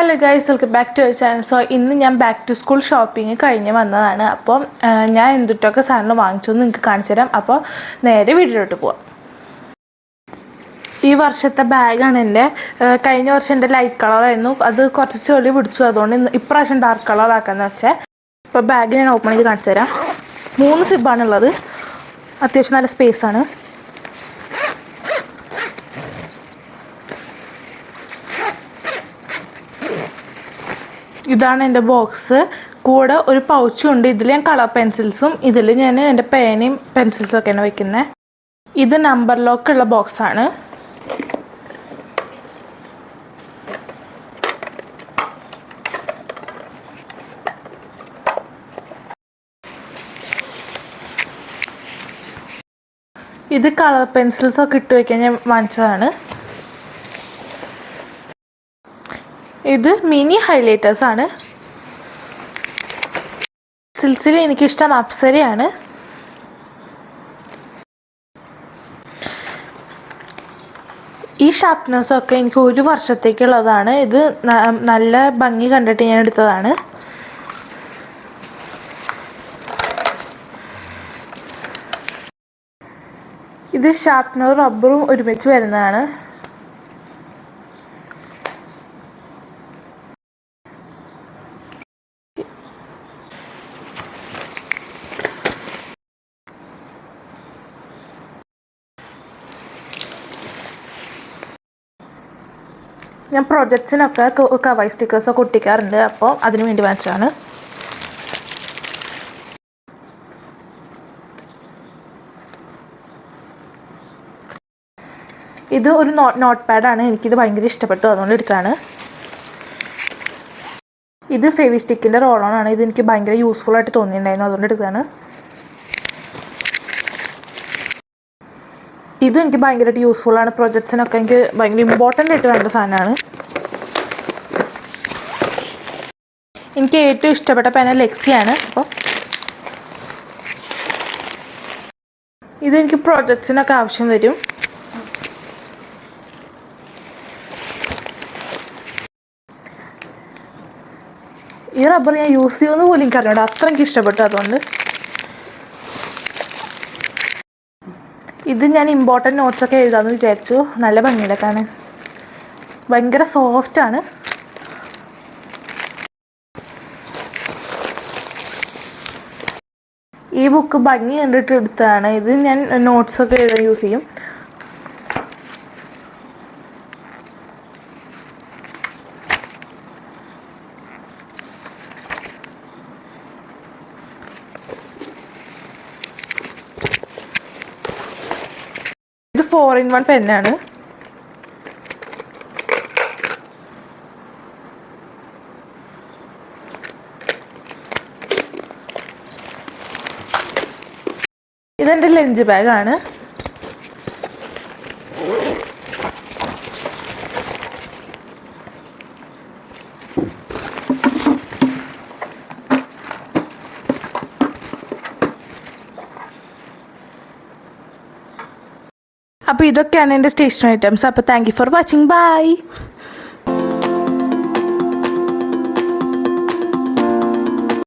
Hello guys, welcome back to our channel. So ഇന്ന് ഞാൻ back to school shopping കഴിഞ്ഞ് വന്നതാണ്. അപ്പം ഞാൻ എന്തിട്ടൊക്കെ സാധനം വാങ്ങിച്ചു എന്ന് നിങ്ങൾക്ക് കാണിച്ചു തരാം. അപ്പോൾ നേരെ വീട്ടിലോട്ട് പോവാം. ഈ വർഷത്തെ ബാഗാണ് എൻ്റെ. കഴിഞ്ഞ വർഷം എൻ്റെ ലൈറ്റ് കളറായിരുന്നു, അത് കുറച്ച് ചെളി പിടിച്ചു. അതുകൊണ്ട് ഇപ്രാവശ്യം ഡാർക്ക് കളറാക്കാമെന്ന് വെച്ചാൽ. ഇപ്പോൾ ബാഗ് ഞാൻ ഓപ്പൺ ചെയ്ത് കാണിച്ചു തരാം. 3 സിബാണുള്ളത്, അത്യാവശ്യം നല്ല സ്പേസാണ്. ഇതാണ് എൻ്റെ ബോക്സ്. കൂടെ ഒരു പൗച്ചും ഉണ്ട്. ഇതിൽ ഞാൻ കളർ പെൻസിൽസും ഇതിൽ ഞാൻ എൻ്റെ പേനയും പെൻസിൽസും ഒക്കെയാണ് വെക്കുന്നത്. ഇത് നമ്പർ ലോക്കുള്ള ബോക്സാണ്. ഇത് കളർ പെൻസിൽസൊക്കെ ഇട്ട് വയ്ക്കാൻ ഞാൻ വാങ്ങിച്ചതാണ്. ഇത് മിനി ഹൈലൈറ്റേഴ്സാണ്. പെൻസിൽസിൽ എനിക്കിഷ്ടം അപ്സരയാണ്. ഈ ഷാർപ്നേഴ്സൊക്കെ എനിക്ക് 1 വർഷത്തേക്കുള്ളതാണ്. ഇത് നല്ല ഭംഗി കണ്ടിട്ട് ഞാൻ എടുത്തതാണ്. ഇത് ഷാർപ്നറും റബ്ബറും ഒരുമിച്ച് വരുന്നതാണ്. ഞാൻ പ്രൊജക്ട്സിനൊക്കെ കവർ സ്റ്റിക്കേഴ്സൊക്കെ ഒട്ടിക്കാറുണ്ട്, അപ്പോൾ അതിന് വേണ്ടി വാങ്ങിച്ചതാണ്. ഇത് ഒരു നോട്ട് പാഡാണ്. എനിക്കിത് ഭയങ്കര ഇഷ്ടപ്പെട്ടു, അതുകൊണ്ട് എടുത്താണ്. ഇത് ഫെവിസ്റ്റിക്കിൻ്റെ റോളോണാണ്. ഇത് എനിക്ക് ഭയങ്കര യൂസ്ഫുൾ ആയിട്ട് തോന്നിയിട്ടുണ്ടായിരുന്നു, അതുകൊണ്ട് എടുത്താണ്. ഇതും എനിക്ക് ഭയങ്കരമായിട്ട് യൂസ്ഫുള്ളാണ്. പ്രൊജക്ട്സിനൊക്കെ എനിക്ക് ഭയങ്കര ഇമ്പോർട്ടൻ്റ് ആയിട്ട് വേണ്ട സാധനമാണ്. എനിക്ക് ഏറ്റവും ഇഷ്ടപ്പെട്ട പേന ലെക്സിയാണ്. അപ്പോൾ ഇതെനിക്ക് പ്രൊജക്ട്സിനൊക്കെ ആവശ്യം വരും. ഈ റബ്ബർ ഞാൻ യൂസ് ചെയ്യുമെന്ന് പോലും എനിക്കറിഞ്ഞൂടാ, അത്ര എനിക്ക് ഇഷ്ടപ്പെട്ടു. അതുകൊണ്ട് ഇത് ഞാൻ ഇമ്പോർട്ടൻറ്റ് നോട്ട്സൊക്കെ എഴുതാമെന്ന് വിചാരിച്ചു. നല്ല ഭംഗിയില്ല കാണാൻ, ഭയങ്കര സോഫ്റ്റാണ്. ഈ ബുക്ക് ഭംഗി കണ്ടിട്ട് എടുത്തതാണ്. ഇത് ഞാൻ നോട്ട്സൊക്കെ എഴുതാൻ യൂസ് ചെയ്യും. ഇത് 4-in-1 പെന്നാണ്. ഇതെൻ്റെ ലഞ്ച് ബാഗാണ്. അപ്പോൾ ഇതൊക്കെയാണ് എൻ്റെ സ്റ്റേഷനറി ഐറ്റംസ്. അപ്പോൾ thank you for watching. By.